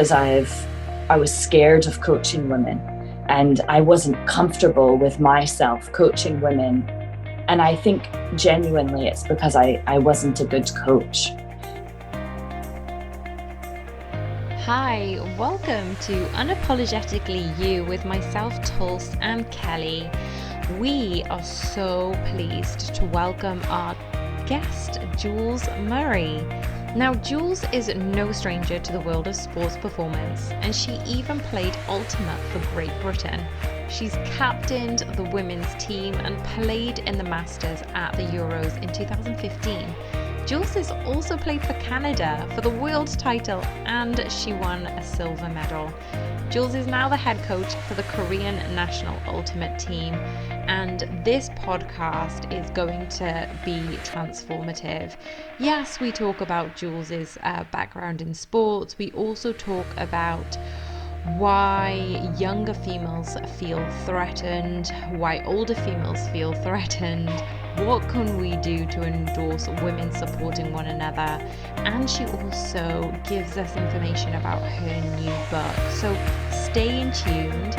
because I was scared of coaching women, and I wasn't comfortable with myself coaching women. And I think genuinely it's because I wasn't a good coach. Hi, welcome to Unapologetically You with myself, Tulse, and Kelly. We are so pleased to welcome our guest, Jules Murray. Now, Jules is no stranger to the world of sports performance, and she even played Ultimate for Great Britain. She's captained the women's team and played in the Masters at the Euros in 2015. Jules has also played for Canada for the world title, and she won a silver medal. Jules is now the head coach for the Korean national ultimate team, and this podcast is going to be transformative. Yes, we talk about Jules's background in sports. We also talk about why younger females feel threatened, why older females feel threatened, what can we do to endorse women supporting one another, and she also gives us information about her new book. So stay tuned.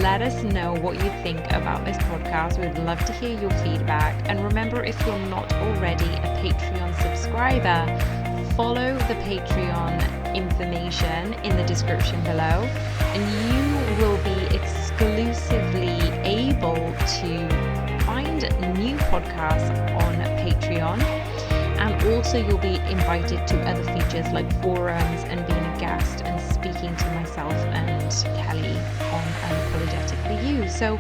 Let us know what you think about this podcast. We'd love to hear your feedback. And remember, if you're not already a Patreon subscriber, follow the Patreon information in the description below, and you will be exclusively able to find new podcasts on Patreon, and also you'll be invited to other features like forums and being a guest and speaking to myself and Kelly on Unapologetically You. So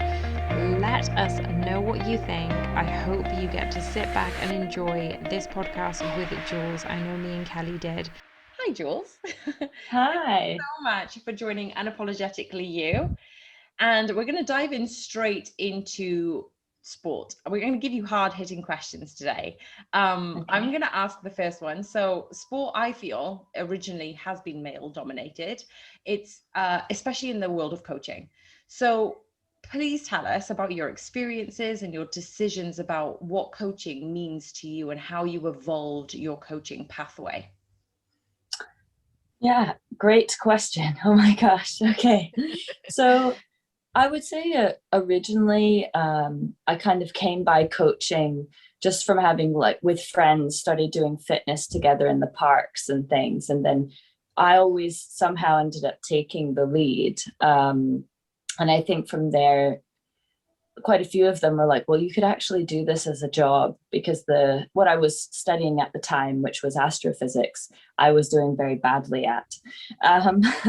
let us know what you think. I hope you get to sit back and enjoy this podcast with Jules. I know me and Kelly did. Hi, Jules. Hi. Thank you so much for joining Unapologetically You. And we're going to dive in straight into sport. We're going to give you hard-hitting questions today. Okay. I'm going to ask the first one. So sport, I feel, originally has been male-dominated. It's especially in the world of coaching. So please tell us about your experiences and your decisions about what coaching means to you and how you evolved your coaching pathway. Yeah, great question. Oh my gosh. Okay. So I would say originally I kind of came by coaching just from having, like, with friends, started doing fitness together in the parks and things. And then I always somehow ended up taking the lead. And I think from there, quite a few of them were like, well, you could actually do this as a job, because what I was studying at the time, which was astrophysics, I was doing very badly at.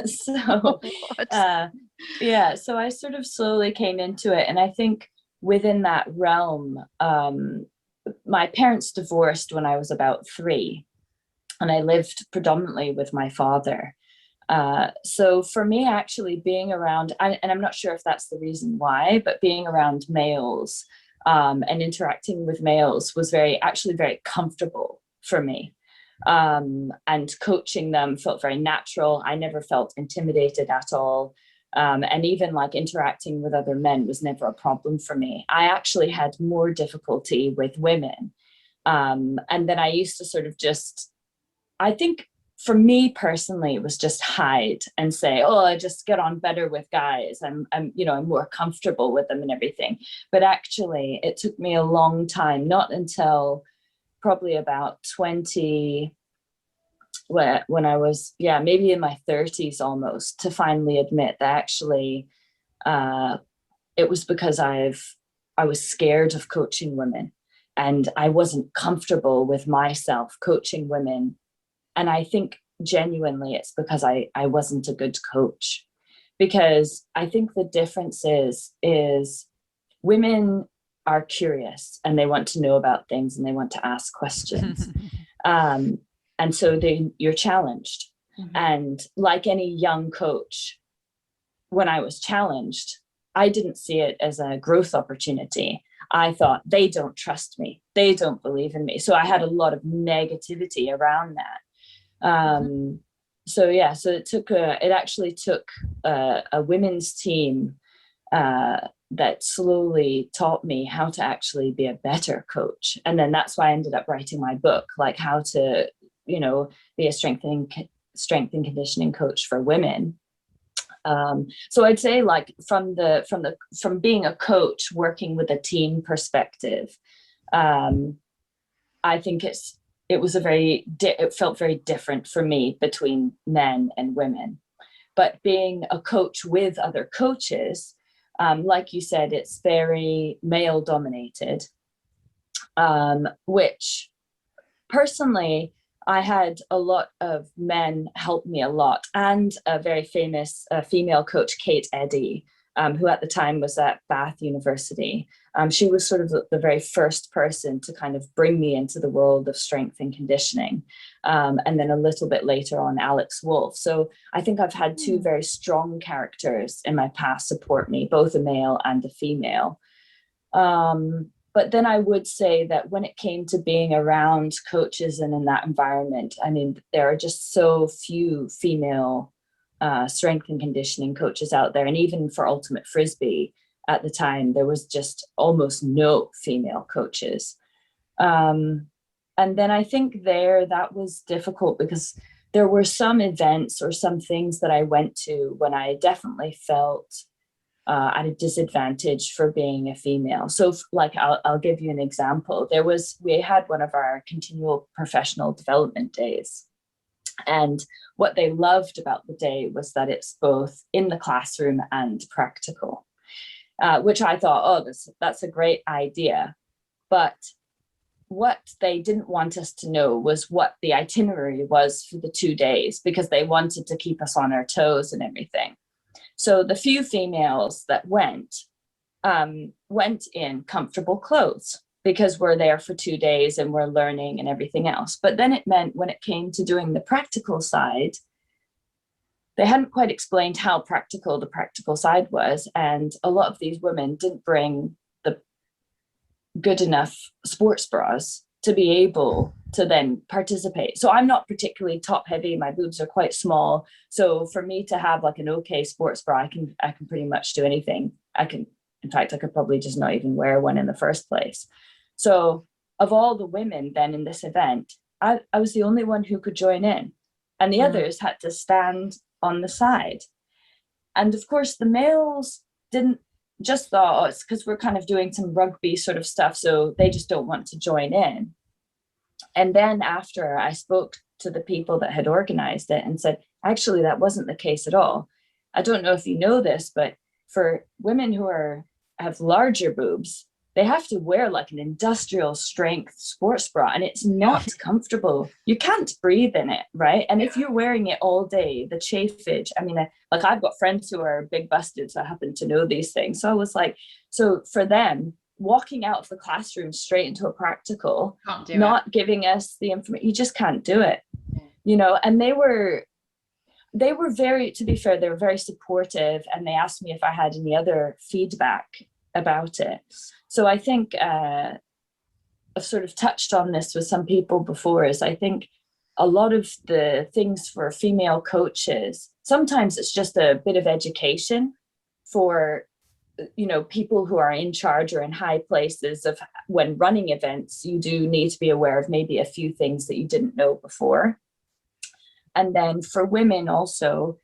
So yeah, so I sort of slowly came into it. And I think within that realm, my parents divorced when I was about 3, and I lived predominantly with my father. So for me, actually being around, and I'm not sure if that's the reason why, but being around males and interacting with males was actually very comfortable for me. And coaching them felt very natural. I never felt intimidated at all. And even like interacting with other men was never a problem for me. I actually had more difficulty with women. And then I used to sort of I think for me personally, it was just hide and say, oh, I just get on better with guys. I'm more comfortable with them and everything. But actually, it took me a long time, not until probably about 20, when I was, maybe in my 30s almost, to finally admit that actually it was because I was scared of coaching women, and I wasn't comfortable with myself coaching women. And I think genuinely it's because I wasn't a good coach, because I think the difference is women are curious and they want to know about things and they want to ask questions. And so you're challenged. Mm-hmm. And like any young coach, when I was challenged, I didn't see it as a growth opportunity. I thought, they don't trust me. They don't believe in me. So I had a lot of negativity around that. So it actually took a women's team that slowly taught me how to actually be a better coach. And then that's why I ended up writing my book, like how to, be a strength strength and conditioning coach for women. So I'd say, like, from being a coach working with a team perspective, I think it felt very different for me between men and women. But being a coach with other coaches, like you said, it's very male dominated, which personally, I had a lot of men help me a lot, and a very famous female coach, Kate Eddy, who at the time was at Bath University. She was sort of the very first person to kind of bring me into the world of strength and conditioning. And then a little bit later on, Alex Wolf. So I think I've had two very strong characters in my past support me, both a male and a female. But then I would say that when it came to being around coaches and in that environment, I mean, there are just so few female strength and conditioning coaches out there. And even for Ultimate Frisbee at the time, there was just almost no female coaches. And then I think that was difficult because there were some events or some things that I went to when I definitely felt at a disadvantage for being a female. So like, I'll give you an example. We had one of our continual professional development days. And what they loved about the day was that it's both in the classroom and practical, which I thought, oh, that's a great idea. But what they didn't want us to know was what the itinerary was for the 2 days, because they wanted to keep us on our toes and everything. So the few females that went in comfortable clothes, because we're there for 2 days and we're learning and everything else. But then it meant when it came to doing the practical side, they hadn't quite explained how practical the practical side was. And a lot of these women didn't bring the good enough sports bras to be able to then participate. So I'm not particularly top heavy. My boobs are quite small. So for me to have like an okay sports bra, I can pretty much do anything. In fact, I could probably just not even wear one in the first place. So of all the women then in this event, I was the only one who could join in, and the others had to stand on the side. And of course, the males didn't, just thought, oh, it's because we're kind of doing some rugby sort of stuff, so they just don't want to join in. And then after, I spoke to the people that had organized it and said, actually, that wasn't the case at all. I don't know if you know this, but for women who have larger boobs, they have to wear like an industrial strength sports bra, and it's not comfortable. You can't breathe in it, right? And if you're wearing it all day, the chafage, I mean, like, I've got friends who are big busted, so I happen to know these things. So I was like, so for them, walking out of the classroom straight into a practical, not giving us the information, you just can't do it, you know. And they were very, to be fair, they were very supportive, and they asked me if I had any other feedback about it. So I think I've sort of touched on this with some people before, is I think a lot of the things for female coaches, sometimes it's just a bit of education for, you know, people who are in charge or in high places of when running events, you do need to be aware of maybe a few things that you didn't know before. And then for women also,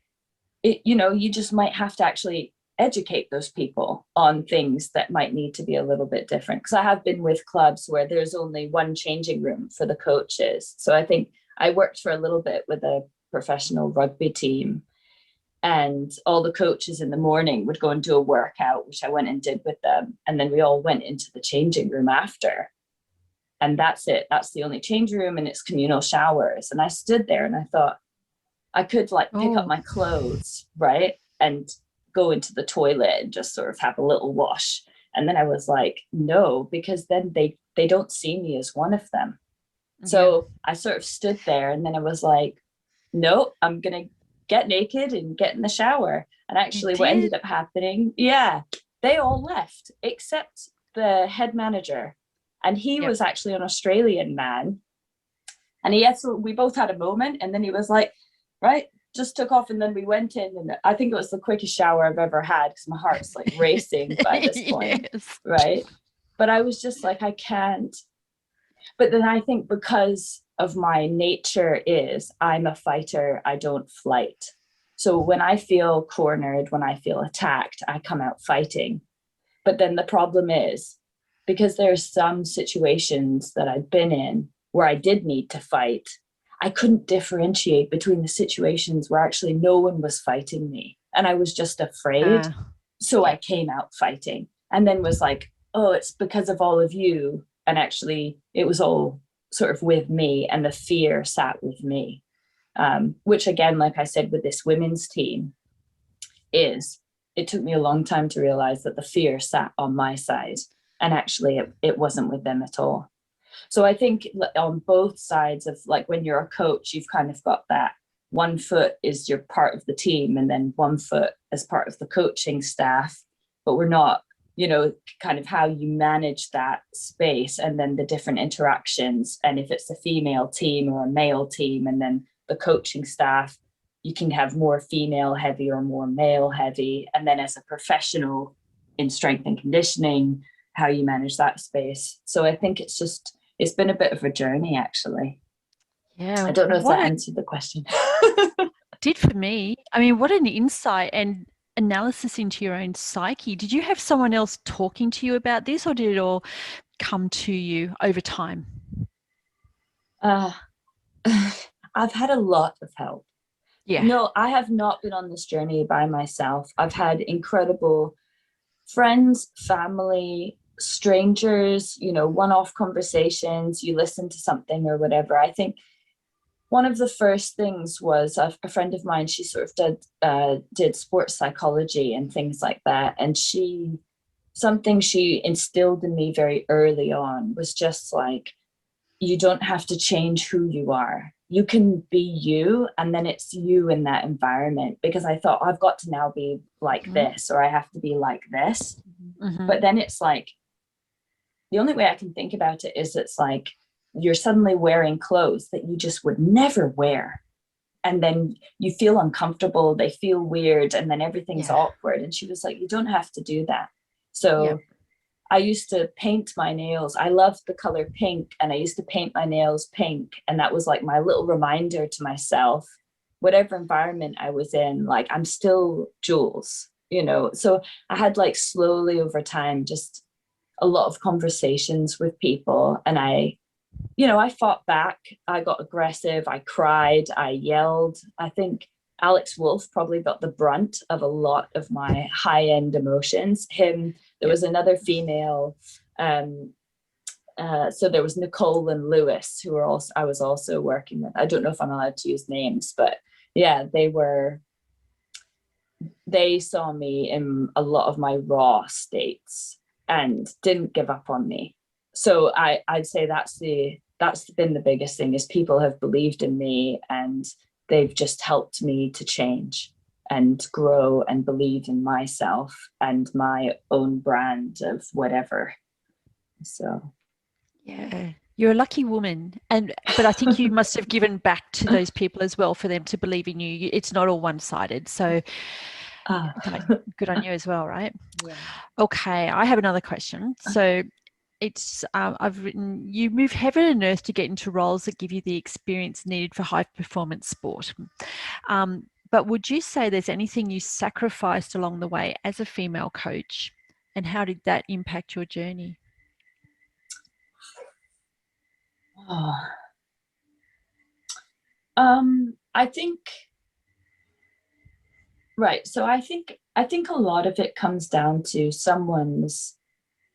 you know, you just might have to actually educate those people on things that might need to be a little bit different. Because I have been with clubs where there's only one changing room for the coaches. So I think I worked for a little bit with a professional rugby team, and all the coaches in the morning would go and do a workout, which I went and did with them. And then we all went into the changing room after. And that's it. That's the only change room, and it's communal showers. And I stood there and I thought I could like pick up my clothes, right? And go into the toilet and just sort of have a little wash. And then I was like, no, because then they don't see me as one of them. So I sort of stood there, and then I was like, no, I'm going to get naked and get in the shower. And actually what ended up happening, they all left except the head manager. And he was actually an Australian man. And we both had a moment, and then he was like, right, just took off, and then we went in, and I think it was the quickest shower I've ever had, because my heart's like racing by this point, right? But I was just like, I can't. But then I think because of my nature is I'm a fighter, I don't flight. So when I feel cornered, when I feel attacked, I come out fighting. But then the problem is because there's some situations that I've been in where I did need to fight, I couldn't differentiate between the situations where actually no one was fighting me and I was just afraid. So I came out fighting and then was like, oh, it's because of all of you. And actually, it was all sort of with me, and the fear sat with me. Which, again, like I said, with this women's team, is it took me a long time to realize that the fear sat on my side. And actually, it wasn't with them at all. So I think on both sides of, like, when you're a coach, you've kind of got that one foot is you're part of the team and then one foot as part of the coaching staff, but we're not, kind of how you manage that space and then the different interactions. And if it's a female team or a male team, and then the coaching staff, you can have more female heavy or more male heavy. And then as a professional in strength and conditioning, how you manage that space. So I think it's been a bit of a journey, actually. Yeah. I don't know if that answered the question. Did for me. I mean, what an insight and analysis into your own psyche. Did you have someone else talking to you about this, or did it all come to you over time? I've had a lot of help. Yeah. No, I have not been on this journey by myself. I've had incredible friends, family, strangers, one-off conversations, you listen to something or whatever. I think one of the first things was a friend of mine, she sort of did sports psychology and things like that. And something she instilled in me very early on was just like, you don't have to change who you are. You can be you, and then it's you in that environment. Because I thought, I've got to now be like this, or I have to be like this. Mm-hmm. But then it's like, the only way I can think about it is it's like you're suddenly wearing clothes that you just would never wear. And then you feel uncomfortable, they feel weird, and then everything's awkward. And she was like, you don't have to do that. So I used to paint my nails. I loved the color pink, and I used to paint my nails pink. And that was like my little reminder to myself, whatever environment I was in, like, I'm still Jules, So I had, like, slowly over time, just a lot of conversations with people. And I fought back. I got aggressive. I cried. I yelled. I think Alex Wolf probably got the brunt of a lot of my high-end emotions. There was another female. So there was Nicole and Lewis, who I was also working with. I don't know if I'm allowed to use names, but yeah, they saw me in a lot of my raw states and didn't give up on me. So I'd say that's been the biggest thing, is people have believed in me, and they've just helped me to change and grow and believe in myself and my own brand of whatever. So yeah, you're a lucky woman, but I think you must have given back to those people as well for them to believe in you. It's not all one-sided, so good on you as well, right? Yeah. Okay, I have another question. So it's I've written, you move heaven and earth to get into roles that give you the experience needed for high performance sport. But would you say there's anything you sacrificed along the way as a female coach, and how did that impact your journey? I think, right. So I think a lot of it comes down to someone's,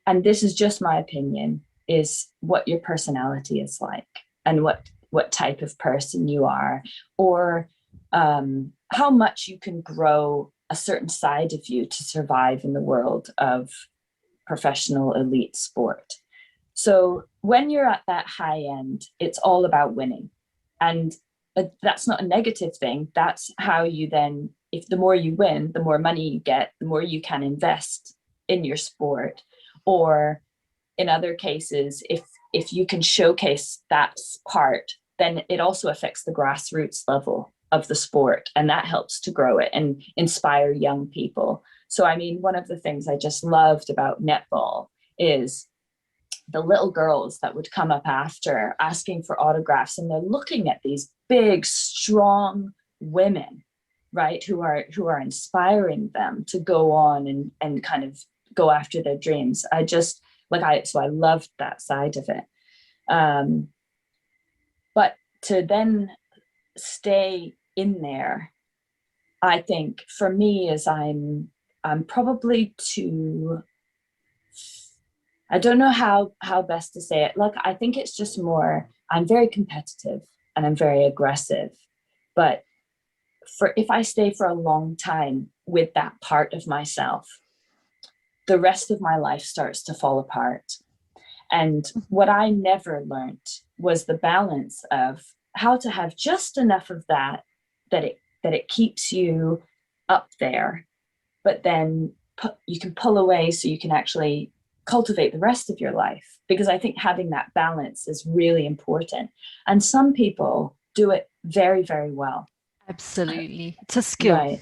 and this is just my opinion, is what your personality is like, and what type of person you are, or how much you can grow a certain side of you to survive in the world of professional elite sport. So when you're at that high end, it's all about winning. And that's not a negative thing. That's how you then, if the more you win, the more money you get, the more you can invest in your sport. Or in other cases, if you can showcase that part, then it also affects the grassroots level of the sport, and that helps to grow it and inspire young people. So I mean, one of the things I just loved about netball is the little girls that would come up after asking for autographs, and they're looking at these big, strong women, right, who are inspiring them to go on and kind of go after their dreams. So I loved that side of it. But to then stay in there, I think for me is I'm probably too, I don't know how best to say it. Like, I think it's just more, I'm very competitive and I'm very aggressive. But if I stay for a long time with that part of myself, the rest of my life starts to fall apart. And what I never learned was the balance of how to have just enough of that it keeps you up there, but then you can pull away so you can actually cultivate the rest of your life. Because I think having that balance is really important. And some people do it very, very well. Absolutely. It's a skill. Right.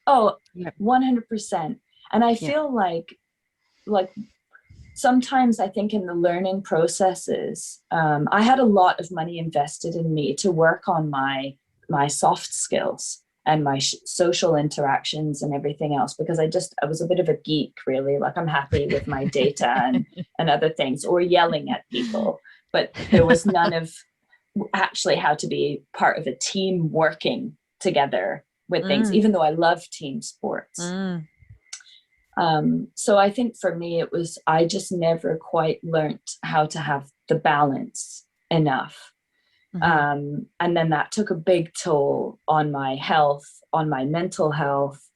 Oh, Yep. 100%. And I feel like sometimes I think in the learning processes, I had a lot of money invested in me to work on my soft skills and my social interactions and everything else, because I was a bit of a geek, really. Like, I'm happy with my data and other things, or yelling at people, but there was none of actually how to be part of a team working together with things, even though I love team sports. So I think for me, I just never quite learned how to have the balance enough. And then that took a big toll on my health, on my mental health,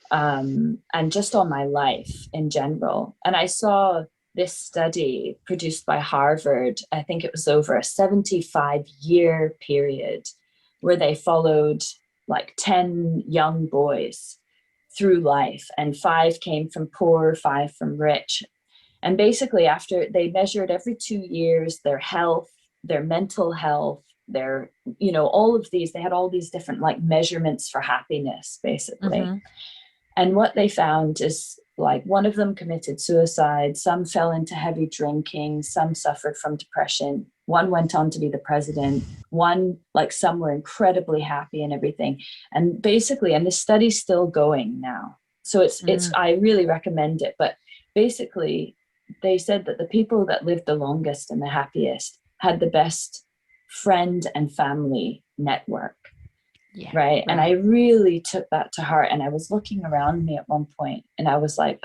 and just on my life in general. And I saw this study produced by Harvard. I think it was over a 75-year period where they followed like 10 young boys through life, and 5 came from poor, 5 from rich. And basically, after they measured every 2 years their health, their mental health, their, all of these, they had all these different like measurements for happiness, basically. And what they found is, like, one of them committed suicide, some fell into heavy drinking, some suffered from depression, one went on to be the president, some were incredibly happy and everything. And basically, and the study's still going now, so it's I really recommend it. But basically, they said that the people that lived the longest and the happiest had the best friend and family network. Right. And I really took that to heart. And I was looking around me at one point and I was like,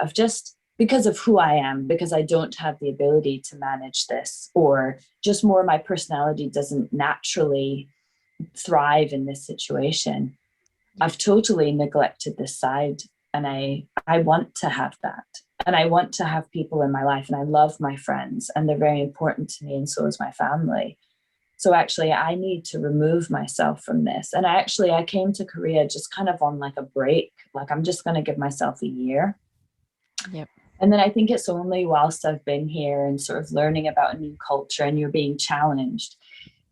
because of who I am, because I don't have the ability to manage this, or just more my personality doesn't naturally thrive in this situation, I've totally neglected this side. And I want to have that. And I want to have people in my life, and I love my friends and they're very important to me, and so is my family. So actually, I need to remove myself from this. And I came to Korea just kind of on like a break. Like, I'm just going to give myself a year. Yep. And then I think it's only whilst I've been here and sort of learning about a new culture and you're being challenged,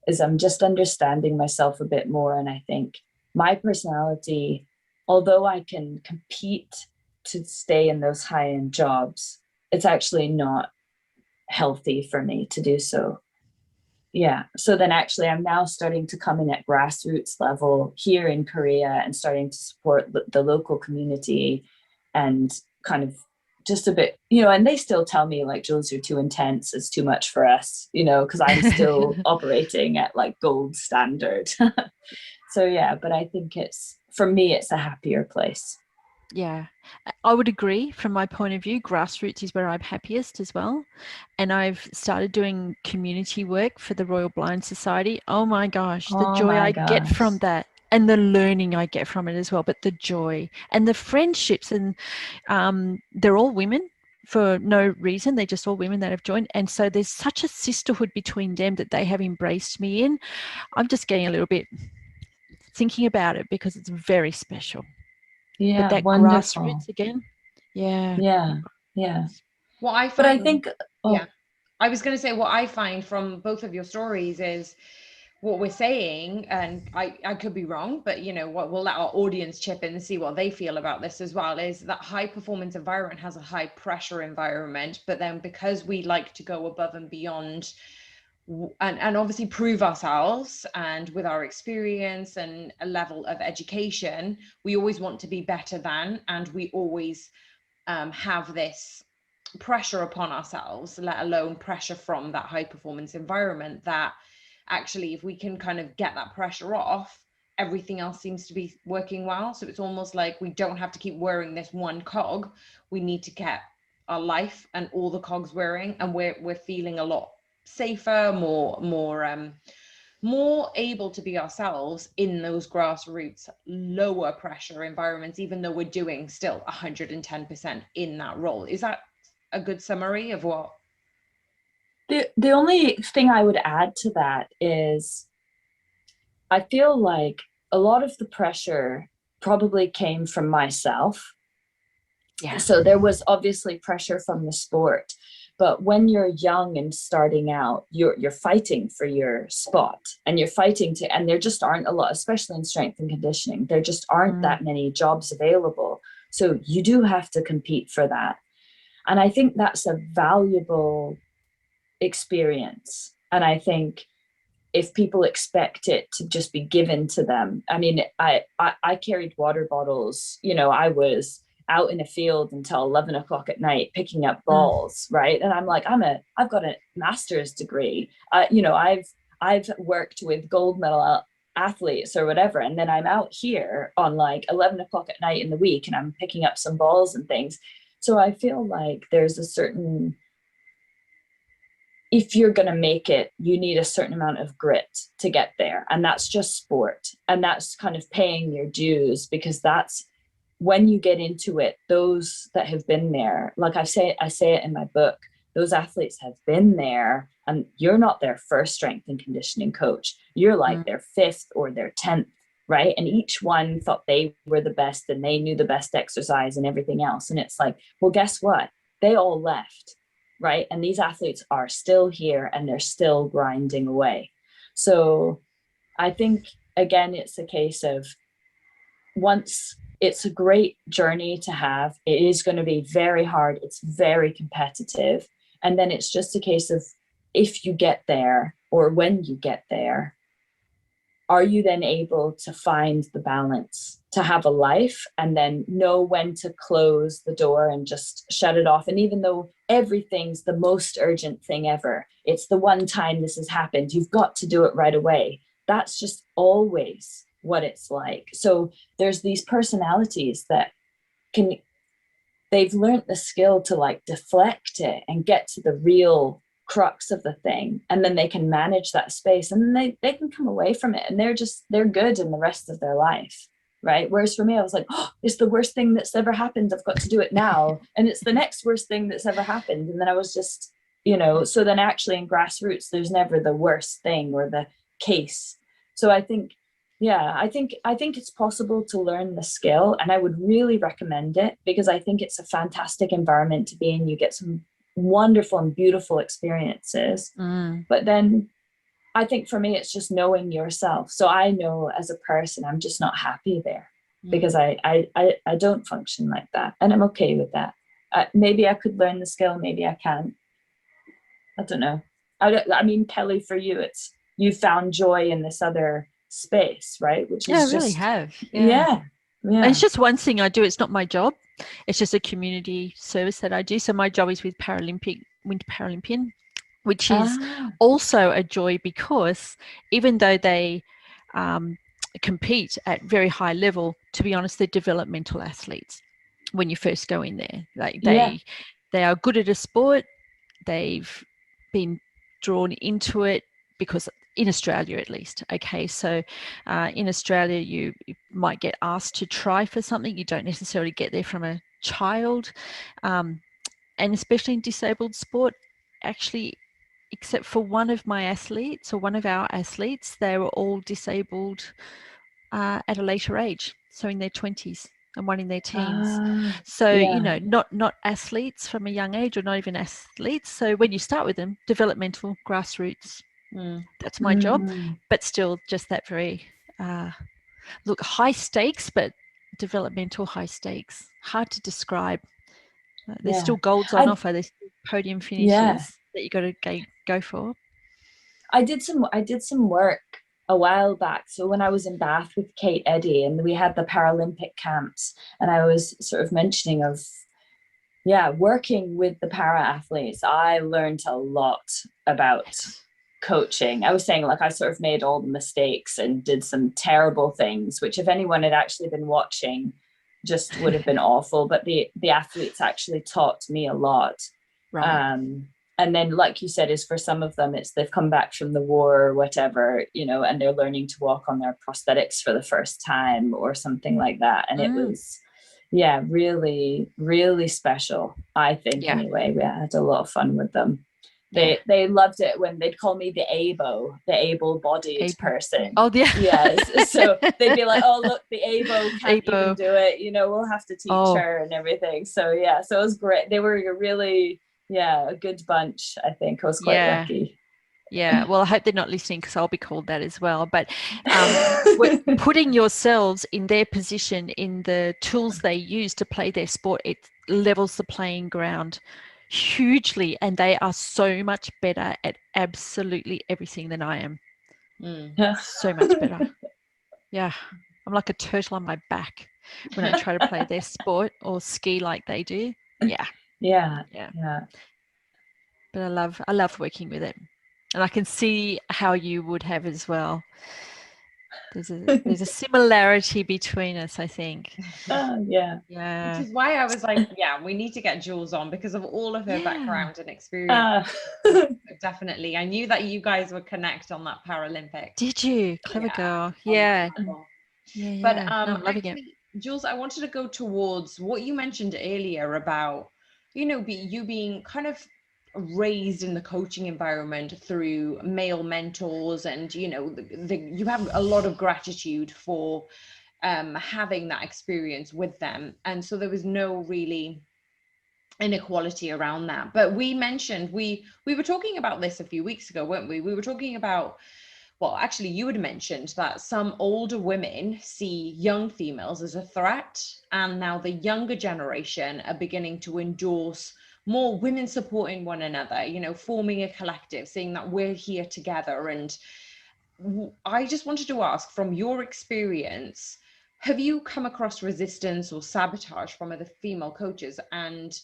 is I'm just understanding myself a bit more. And I think my personality, although I can compete to stay in those high-end jobs, it's actually not healthy for me to do so. Yeah. So then actually I'm now starting to come in at grassroots level here in Korea and starting to support the local community, and kind of just a bit, and they still tell me like, Jules, you're too intense. It's too much for us, because I'm still operating at like gold standard. So yeah, but I think for me, it's a happier place. Yeah, I would agree. From my point of view, grassroots is where I'm happiest as well. And I've started doing community work for the Royal Blind Society. Oh my gosh, the joy I get from that, and the learning I get from it as well. But the joy and the friendships, and they're all women for no reason. They're just all women that have joined. And so there's such a sisterhood between them that they have embraced me in. I'm just getting a little bit thinking about it because it's very special. Yeah, but that wonderful. grassroots again. Yeah. What I find, but I think, I was going to say, what I find from both of your stories is what we're saying, and I could be wrong, but you know what, we'll let our audience chip in and see what they feel about this as well, is that high performance environment has a high pressure environment, but then because we like to go above and beyond and obviously prove ourselves, and with our experience and a level of education, we always want to be better than, and we always have this pressure upon ourselves, let alone pressure from that high performance environment, that actually if we can kind of get that pressure off, everything else seems to be working well. So it's almost like we don't have to keep wearing this one cog. We need to get our life and all the cogs wearing, and we're feeling a lot safer, more able to be ourselves in those grassroots lower pressure environments, even though we're doing still 110% in that role. Is that a good summary of what? The only thing I would add to that is I feel like a lot of the pressure probably came from myself. Yeah. So there was obviously pressure from the sport, but when you're young and starting out, you're fighting for your spot, and you're fighting to, and there just aren't a lot, especially in strength and conditioning, there just aren't that many jobs available. So you do have to compete for that. And I think that's a valuable experience. And I think if people expect it to just be given to them, I mean, I carried water bottles, you know, I was out in a field until 11 o'clock at night picking up balls, right? And I'm like, I've got a master's degree. You know, I've worked with gold medal athletes or whatever, and then I'm out here on like 11 o'clock at night in the week, and I'm picking up some balls and things. So I feel like there's a certain, if you're going to make it, you need a certain amount of grit to get there. And that's just sport. And that's kind of paying your dues, because that's when you get into it, those that have been there, like I say it in my book, those athletes have been there, and you're not their first strength and conditioning coach. You're like their fifth or their 10th, right? And each one thought they were the best and they knew the best exercise and everything else. And it's like, well, guess what? They all left, right? And these athletes are still here, and they're still grinding away. So I think, again, it's a case of, once, it's a great journey to have. It is going to be very hard. It's very competitive. And then it's just a case of, if you get there, or when you get there, are you then able to find the balance to have a life, and then know when to close the door and just shut it off? And even though everything's the most urgent thing ever, it's the one time this has happened, you've got to do it right away. That's just always what it's like. So there's these personalities that they've learned the skill to like deflect it and get to the real crux of the thing, and then they can manage that space, and then they can come away from it, and they're good in the rest of their life, right? Whereas for me, I was like, oh, it's the worst thing that's ever happened, I've got to do it now, and it's the next worst thing that's ever happened. And then I was just, you know, so then actually in grassroots, there's never the worst thing or the case. So I think, yeah, I think it's possible to learn the skill, and I would really recommend it, because I think it's a fantastic environment to be in. You get some wonderful and beautiful experiences. But then I think for me, it's just knowing yourself. So I know as a person, I'm just not happy there, because I don't function like that, and I'm okay with that. Maybe I could learn the skill, maybe I can't. I don't know. I mean, Kelly, for you, it's, you found joy in this other space, right? Which is I really have. Yeah. And it's just one thing I do. It's not my job. It's just a community service that I do. So my job is with Winter Paralympian, which is also a joy, because even though they compete at very high level, to be honest, they're developmental athletes when you first go in there. They are good at a sport. They've been drawn into it because, in Australia at least, okay, so in Australia you might get asked to try for something. You don't necessarily get there from a child, and especially in disabled sport, actually, except for one of my athletes, or one of our athletes, they were all disabled at a later age, so in their 20s, and one in their teens. You know, not athletes from a young age, or not even athletes. So when you start with them, developmental, grassroots, That's my job. Mm. But still just that very look, high stakes, but developmental high stakes. Hard to describe. There's Yeah. still golds on I- offer. There's still podium finishes Yeah. that you got to go for. I did some work a while back. So when I was in Bath with Kate Eddy and we had the Paralympic camps, and I was sort of mentioning of, working with the para athletes, I learned a lot about coaching. I was saying, like, I sort of made all the mistakes and did some terrible things, which if anyone had actually been watching, just would have been awful. But the athletes actually taught me a lot. Right. And then, like you said, is for some of them, it's they've come back from the war or whatever, and they're learning to walk on their prosthetics for the first time or something like that. And it was, really, really special, I think. Yeah. Anyway, we had a lot of fun with them. Yeah. They loved it when they'd call me the able-bodied person. Oh, yeah. Yes. So they'd be like, "Oh, look, the abo can't even do it. We'll have to teach her and everything." So so it was great. They were really, a good bunch. I think I was quite lucky. Yeah, well, I hope they're not listening because I'll be called that as well. But putting yourselves in their position, in the tools they use to play their sport, it levels the playing ground hugely, and they are so much better at absolutely everything than I am. So much better. Yeah, I'm like a turtle on my back when I try to play their sport or ski like they do. Yeah. But I love working with it. And I can see how you would have as well. There's a similarity between us, I think. Yeah. Which is why I was like, we need to get Jules on because of all of her background and experience. Definitely. I knew that you guys would connect on that Paralympic. Did you? Clever girl. Yeah. But I'm loving it. Jules, I wanted to go towards what you mentioned earlier about, you being kind of raised in the coaching environment through male mentors, and you have a lot of gratitude for having that experience with them, and so there was no really inequality around that. But we mentioned we were talking about this a few weeks ago, weren't we? We were talking about, well, actually you had mentioned that some older women see young females as a threat, and now the younger generation are beginning to endorse more women supporting one another, forming a collective, saying that we're here together. And I just wanted to ask, from your experience, have you come across resistance or sabotage from other female coaches? And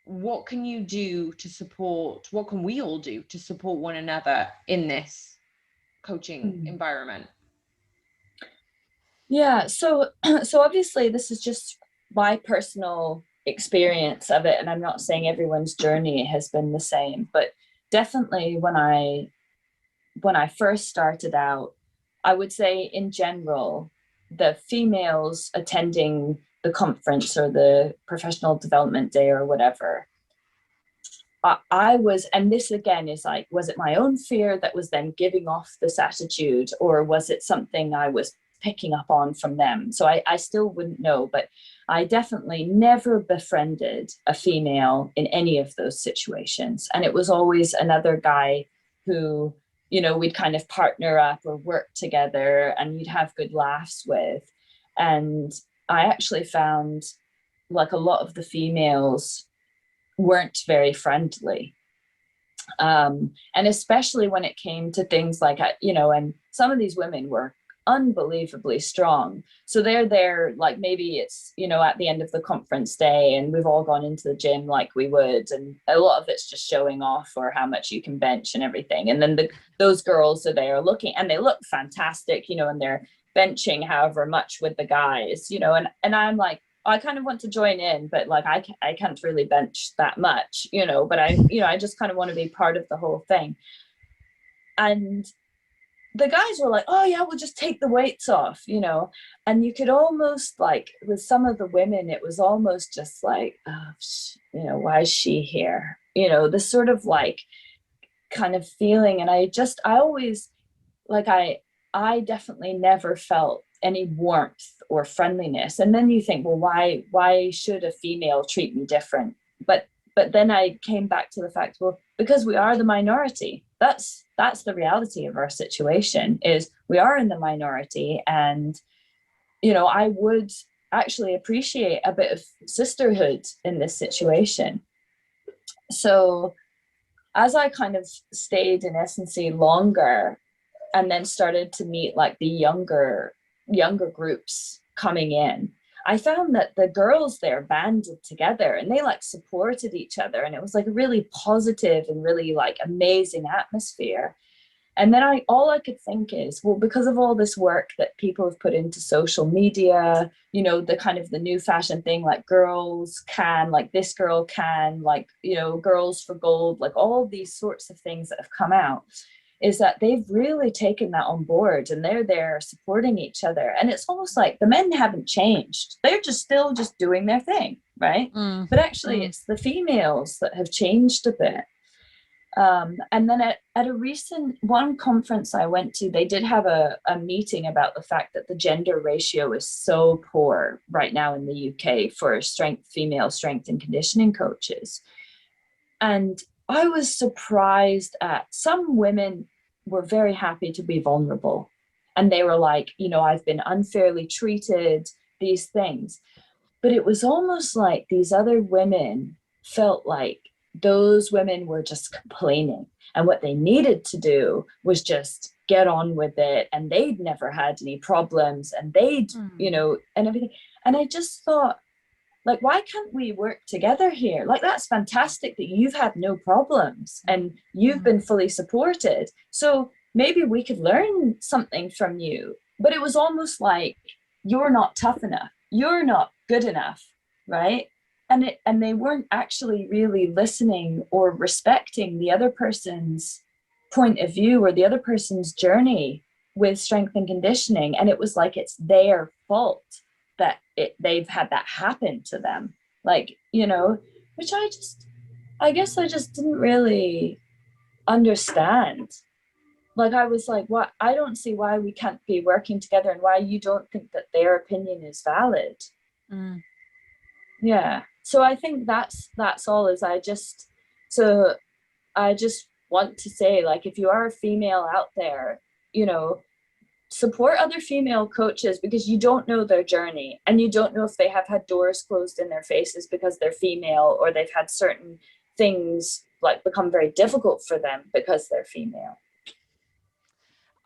what can you do to support, what can we all do to support one another in this coaching environment? Yeah, so obviously this is just my personal experience of it, and I'm not saying everyone's journey has been the same, but definitely when I first started out, I would say in general, the females attending the conference or the professional development day or whatever, I was, and this again is like, was it my own fear that was then giving off this attitude, or was it something I was picking up on from them? So I still wouldn't know, but I definitely never befriended a female in any of those situations. And it was always another guy who, we'd kind of partner up or work together and we'd have good laughs with. And I actually found like a lot of the females weren't very friendly. And especially when it came to things like, and some of these women were unbelievably strong. So they're there, like maybe it's, at the end of the conference day and we've all gone into the gym like we would. And a lot of it's just showing off or how much you can bench and everything. And then those girls are there looking, and they look fantastic, and they're benching however much with the guys, and I'm like, I kind of want to join in, but like I can't really bench that much, but I just kind of want to be part of the whole thing. And the guys were like, oh yeah, we'll just take the weights off, and you could almost, like, with some of the women, it was almost just like, oh, why is she here? This sort of like kind of feeling. And I always, like, I definitely never felt any warmth or friendliness. And then you think, well, why should a female treat me different? But then I came back to the fact, well, because we are the minority. That's the reality of our situation, is we are in the minority. And, you know, I would actually appreciate a bit of sisterhood in this situation. So as I kind of stayed in S&C longer, and then started to meet like the younger groups coming in, I found that the girls there banded together and they like supported each other, and it was like a really positive and really like amazing atmosphere. And then all I could think is, well, because of all this work that people have put into social media, you know, the kind of the new fashion thing, like girls can, like this girl can, like, you know, girls for gold, like all these sorts of things that have come out, is that they've really taken that on board and they're there supporting each other. And it's almost like the men haven't changed. They're just still just doing their thing, right? But actually it's the females that have changed a bit. And then at a recent one conference I went to, they did have a meeting about the fact that the gender ratio is so poor right now in the UK for female strength and conditioning coaches. And I was surprised at some women were very happy to be vulnerable. And they were like, you know, I've been unfairly treated, these things. But it was almost like these other women felt like those women were just complaining. And what they needed to do was just get on with it. And they'd never had any problems, and they'd, you know, and everything. And I just thought, like, why can't we work together here? Like, that's fantastic that you've had no problems and you've been fully supported. So maybe we could learn something from you. But it was almost like, you're not tough enough. You're not good enough, right? And they weren't actually really listening or respecting the other person's point of view or the other person's journey with strength and conditioning. And it was like, it's their fault that they've had that happen to them, like, you know, which I guess I just didn't really understand. Like, I was like, what? I don't see why we can't be working together, and why you don't think that their opinion is valid. Yeah. So I think that's all. Is I just want to say, like, if you are a female out there, you know, support other female coaches, because you don't know their journey, and you don't know if they have had doors closed in their faces because they're female, or they've had certain things like become very difficult for them because they're female.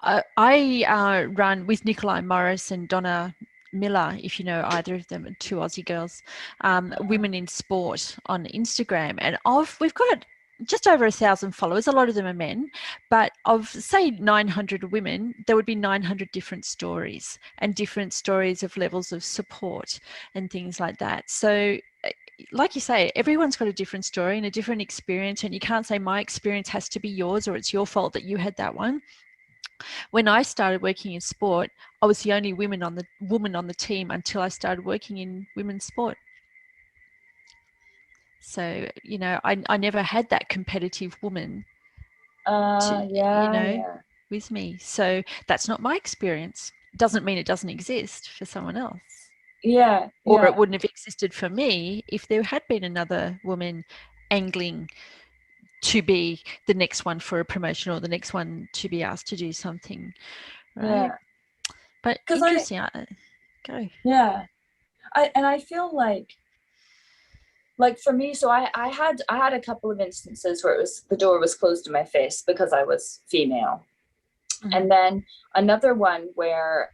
I run with Nikolai Morris and Donna Miller, if you know either of them, two Aussie girls, Women in Sport on Instagram, and we've got just over 1,000 followers. A lot of them are men, but of say 900 women, there would be 900 different stories, and different stories of levels of support and things like that. So like you say, everyone's got a different story and a different experience, and you can't say my experience has to be yours or it's your fault that you had that one. When I started working in sport, I was the only woman on the team until I started working in women's sport. So, you know, I never had that competitive woman with me. So that's not my experience. Doesn't mean it doesn't exist for someone else. Yeah. Or it wouldn't have existed for me if there had been another woman angling to be the next one for a promotion, or the next one to be asked to do something. Right. Yeah. But interesting. Go. Yeah. I feel like for me, so I had a couple of instances where the door was closed in my face because I was female. And then another one where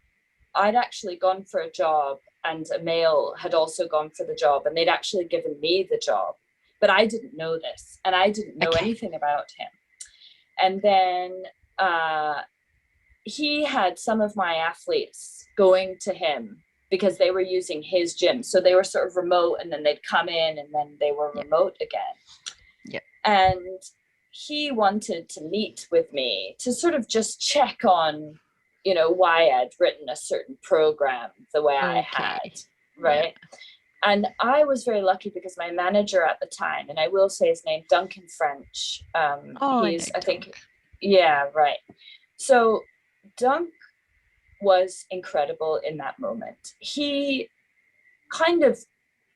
I'd actually gone for a job, and a male had also gone for the job, and they'd actually given me the job, but I didn't know this, and I didn't know anything about him. And then he had some of my athletes going to him because they were using his gym. So they were sort of remote, and then they'd come in, and then they were remote again. Yep. And he wanted to meet with me to sort of just check on, you know, why I'd written a certain program the way I had, right? Yeah. And I was very lucky because my manager at the time, and I will say his name, Duncan French. I think, yeah, right. So Dunk was incredible in that moment. He kind of,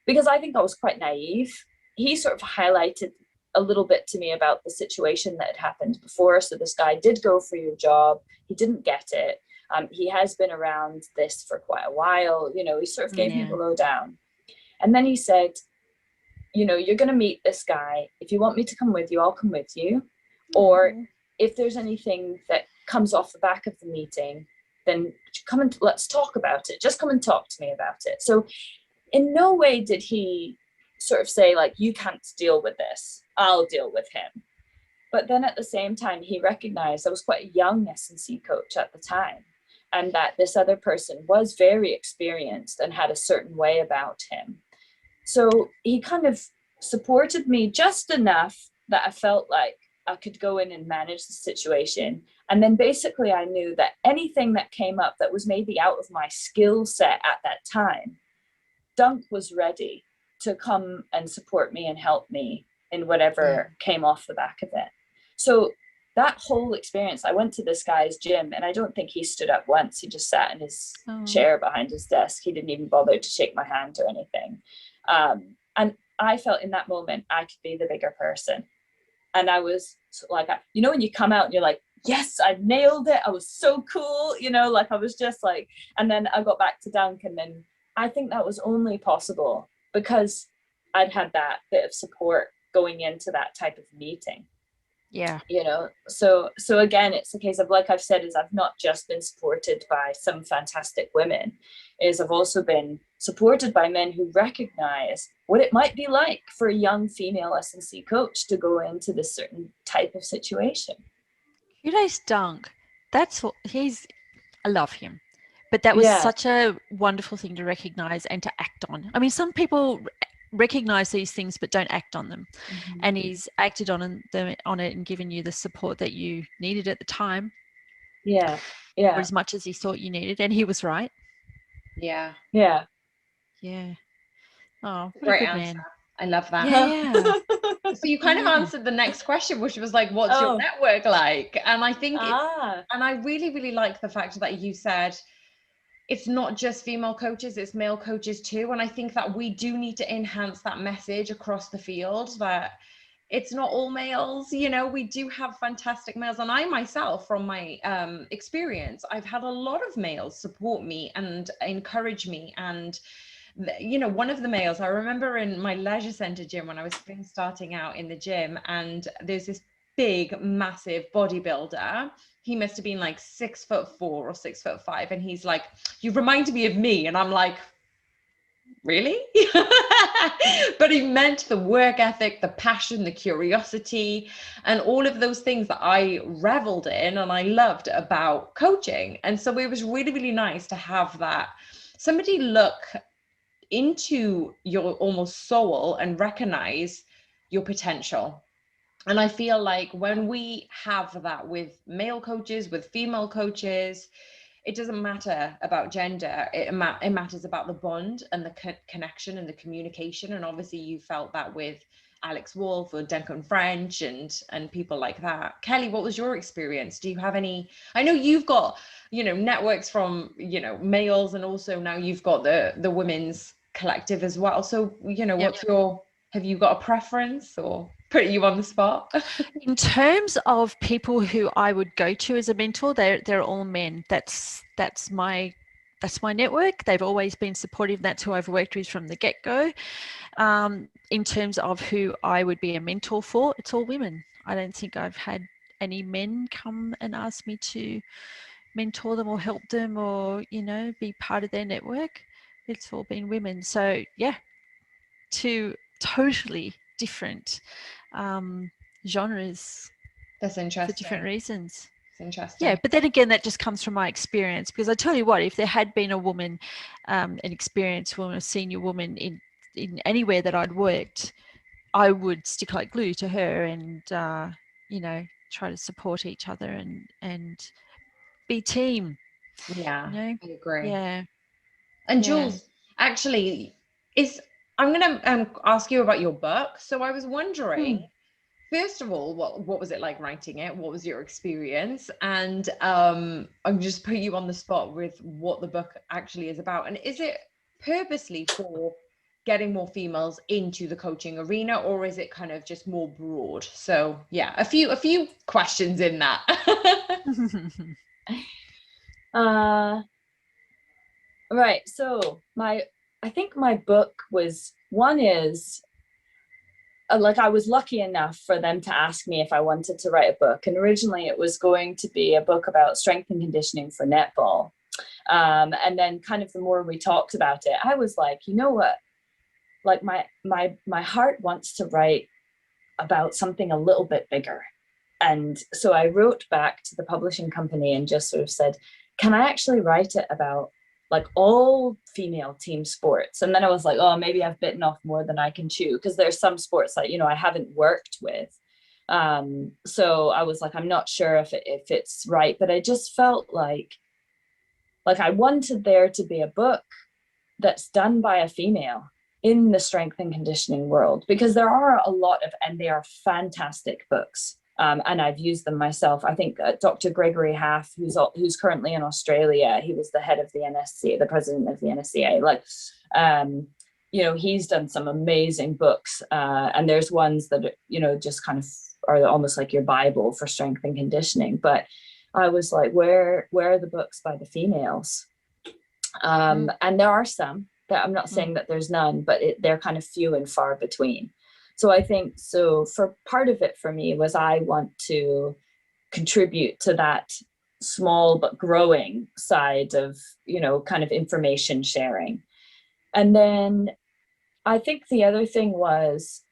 because I think I was quite naive, he sort of highlighted a little bit to me about the situation that had happened before. So this guy did go for your job. He didn't get it. He has been around this for quite a while. You know, he sort of gave me the lowdown. And then he said, you know, you're going to meet this guy. If you want me to come with you, I'll come with you. Or if there's anything that comes off the back of the meeting, then come and let's talk about it. Just come and talk to me about it. So in no way did he sort of say, like, you can't deal with this, I'll deal with him. But then at the same time, he recognized I was quite a young S&C coach at the time, and that this other person was very experienced and had a certain way about him. So he kind of supported me just enough that I felt like I could go in and manage the situation. And then basically I knew that anything that came up that was maybe out of my skill set at that time, Dunk was ready to come and support me and help me in whatever came off the back of it. So that whole experience, I went to this guy's gym and I don't think he stood up once. He just sat in his chair behind his desk. He didn't even bother to shake my hand or anything. And I felt in that moment I could be the bigger person. And I was like, you know, when you come out and you're like, yes, I nailed it. I was so cool, you know, like I was just like, and then I got back to Dunk, and then I think that was only possible because I'd had that bit of support going into that type of meeting. Yeah. You know, so again, it's a case of, like I've said, is I've not just been supported by some fantastic women, is I've also been supported by men who recognize what it might be like for a young female S&C coach to go into this certain type of situation. Kudos, Dunk. That's what I love him. But that was such a wonderful thing to recognize and to act on. I mean, some people recognize these things but don't act on them. And he's acted on it and given you the support that you needed at the time. Or as much as he thought you needed, and he was right. Oh, great good answer. man. I love that. Yeah. So you kind of answered the next question, which was like, what's your network like? And I think and I really, really like the fact that you said it's not just female coaches, it's male coaches too. And I think that we do need to enhance that message across the field, that it's not all males, you know, we do have fantastic males. And I myself, from my experience, I've had a lot of males support me and encourage me. And, you know, one of the males, I remember in my leisure center gym when I was starting out in the gym, and there's this big, massive bodybuilder. He must have been like 6'4" or 6'5". And he's like, you reminded me of me. And I'm like, really? But he meant the work ethic, the passion, the curiosity, and all of those things that I reveled in and I loved about coaching. And so it was really, really nice to have that somebody look into your almost soul and recognize your potential. And I feel like when we have that with male coaches, with female coaches, it doesn't matter about gender. It matters about the bond and the connection and the communication. And obviously you felt that with Alex Wolf or Duncan French and people like that. Kelly, what was your experience? Do you have any, I know you've got, you know, networks from, you know, males, and also now you've got the women's collective as well. So, you know, have you got a preference, or put you on the spot? In terms of people who I would go to as a mentor, they're all men. That's my network. They've always been supportive. That's who I've worked with from the get-go. In terms of who I would be a mentor for, it's all women. I don't think I've had any men come and ask me to mentor them or help them or, you know, be part of their network. It's all been women. So yeah, two totally different genres. That's interesting. For different reasons. It's interesting. Yeah, but then again, that just comes from my experience, because I tell you what, if there had been a woman, an experienced woman, a senior woman in anywhere that I'd worked, I would stick like glue to her and you know, try to support each other and be team. Yeah, you know? I agree. Yeah. And Jules, actually, I'm going to ask you about your book. So I was wondering, first of all, what was it like writing it? What was your experience? And I'm just put you on the spot with what the book actually is about. And is it purposely for getting more females into the coaching arena, or is it kind of just more broad? So yeah, a few questions in that. Right. So I think my book was, one is, like, I was lucky enough for them to ask me if I wanted to write a book. And originally it was going to be a book about strength and conditioning for netball. And then kind of the more we talked about it, I was like, you know what? Like my heart wants to write about something a little bit bigger. And so I wrote back to the publishing company and just sort of said, can I actually write it about like all female team sports? And then I was like, oh, maybe I've bitten off more than I can chew, because there's some sports that, you know, I haven't worked with. So I was like, I'm not sure if it's right, but I just felt like I wanted there to be a book that's done by a female in the strength and conditioning world, because there are a lot of, and they are fantastic books. And I've used them myself. I think Dr. Gregory Half, who's currently in Australia, he was the head of the NSCA, the president of the NSCA. Like, you know, he's done some amazing books. And there's ones that, you know, just kind of are almost like your Bible for strength and conditioning. But I was like, where are the books by the females? And there are some. That I'm not saying that there's none, but they're kind of few and far between. So I think, so for part of it for me was, I want to contribute to that small but growing side of, you know, kind of information sharing. And then I think the other thing was,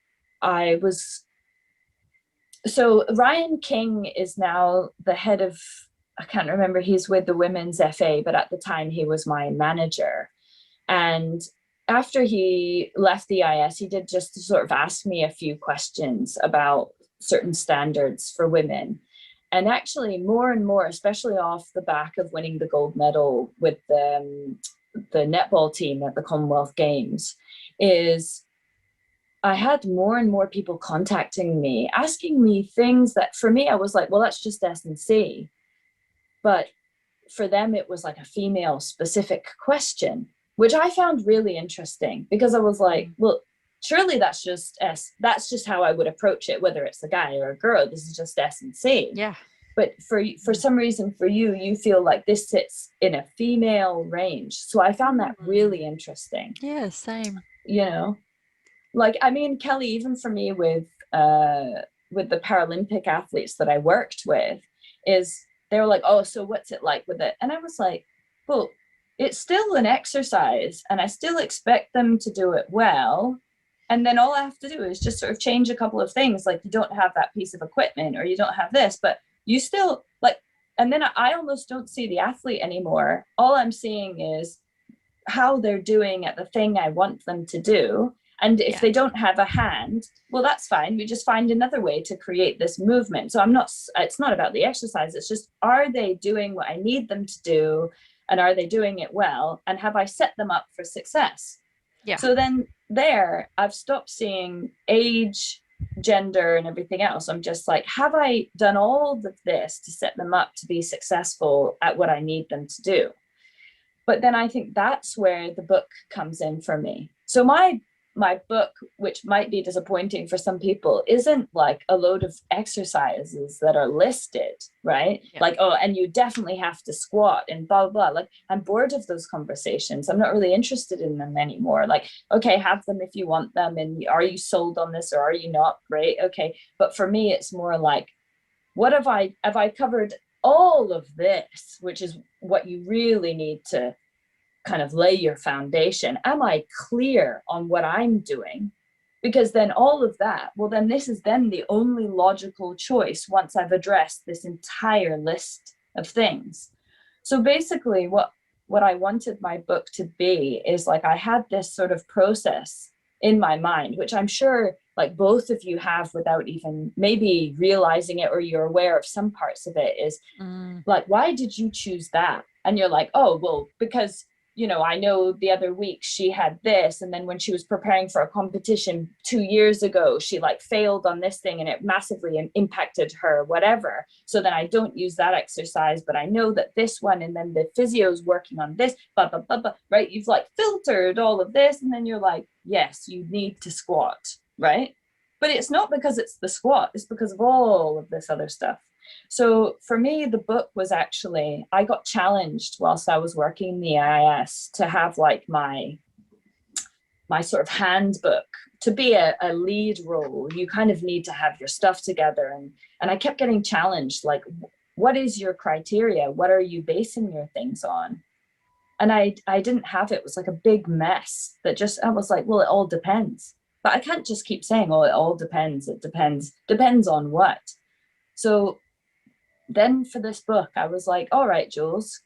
so Ryan King is now the head of, I can't remember, he's with the Women's FA, but at the time he was my manager. And after he left the IS, he did just to sort of ask me a few questions about certain standards for women. And actually more and more, especially off the back of winning the gold medal with the netball team at the Commonwealth Games, is I had more and more people contacting me, asking me things that for me, I was like, well, that's just S&C. But for them, it was like a female specific question, which I found really interesting, because I was like, well, surely that's just how I would approach it, whether it's a guy or a girl. This is just S&C. Yeah. But for some reason, for you feel like this sits in a female range. So I found that really interesting. Yeah, same. You know, like, I mean, Kelly, even for me with the Paralympic athletes that I worked with, is they were like, oh, so what's it like with it? And I was like, well, it's still an exercise and I still expect them to do it well. And then all I have to do is just sort of change a couple of things. Like, you don't have that piece of equipment, or you don't have this, but you still like, and then I almost don't see the athlete anymore. All I'm seeing is how they're doing at the thing I want them to do. And if they don't have a hand, well, that's fine. We just find another way to create this movement. So it's not about the exercise. It's just, are they doing what I need them to do? And are they doing it well? And have I set them up for success? Yeah. So then I've stopped seeing age, gender, and everything else. I'm just like, have I done all of this to set them up to be successful at what I need them to do? But then I think that's where the book comes in for me. So my book, which might be disappointing for some people, isn't like a load of exercises that are listed, right? Yeah. Like, oh, and you definitely have to squat and blah, blah, blah. Like, I'm bored of those conversations. I'm not really interested in them anymore. Like, okay, have them if you want them. And are you sold on this or are you not? Great. Okay. But for me, it's more like, what have I covered all of this, which is what you really need to kind of lay your foundation. Am I clear on what I'm doing? Because then all of that, well, then this is then the only logical choice once I've addressed this entire list of things. So basically what I wanted my book to be is like, I had this sort of process in my mind, which I'm sure like both of you have without even maybe realizing it, or you're aware of some parts of it, is like, why did you choose that? And you're like, oh, well, because you know, I know the other week she had this, and then when she was preparing for a competition 2 years ago, she like failed on this thing and it massively impacted her, whatever. So then I don't use that exercise, but I know that this one, and then the physio's working on this, blah, blah, blah, blah, right? You've like filtered all of this, and then you're like, yes, you need to squat, right? But it's not because it's the squat, it's because of all of this other stuff. So for me, the book was actually, I got challenged whilst I was working in the AIS to have like my sort of handbook. To be a lead role, you kind of need to have your stuff together. And I kept getting challenged, like, what is your criteria? What are you basing your things on? And I didn't have it. It was like a big mess that just, I was like, well, it all depends. But I can't just keep saying, oh, it all depends. It depends. Depends on what? So then for this book, I was like, all right, Jules,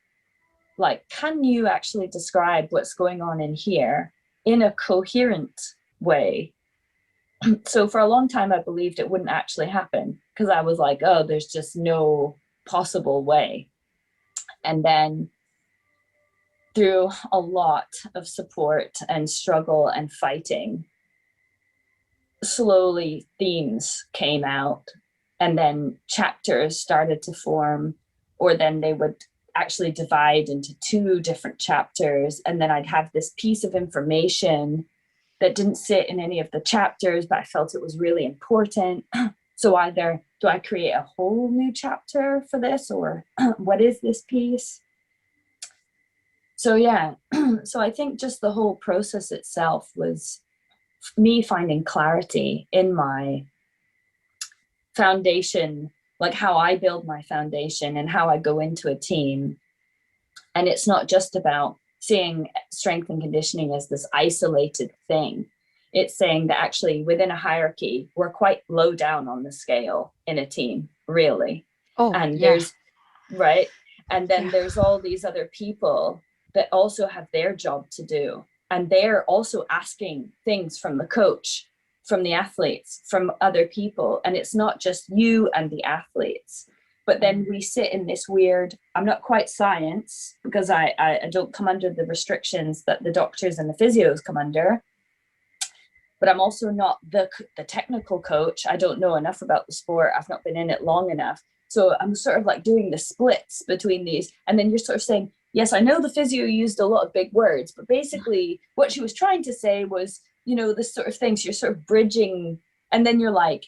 like, can you actually describe what's going on in here in a coherent way? So for a long time, I believed it wouldn't actually happen because I was like, oh, there's just no possible way. And then through a lot of support and struggle and fighting, slowly themes came out, and then chapters started to form, or then they would actually divide into 2 different chapters. And then I'd have this piece of information that didn't sit in any of the chapters, but I felt it was really important. So either do I create a whole new chapter for this, or what is this piece? So yeah, so I think just the whole process itself was me finding clarity in my foundation, like how I build my foundation and how I go into a team. And it's not just about seeing strength and conditioning as this isolated thing. It's saying that actually within a hierarchy, we're quite low down on the scale in a team, really. Oh, and yeah. there's right. And then Yeah. there's all these other people that also have their job to do. And they're also asking things from the coach, from the athletes, from other people. And it's not just you and the athletes. But then we sit in this weird, I'm not quite science because I don't come under the restrictions that the doctors and the physios come under. But I'm also not the technical coach. I don't know enough about the sport. I've not been in it long enough. So I'm sort of like doing the splits between these. And then you're sort of saying, yes, I know the physio used a lot of big words, but basically what she was trying to say was, you know, this sort of things, you're sort of bridging. And then you're like,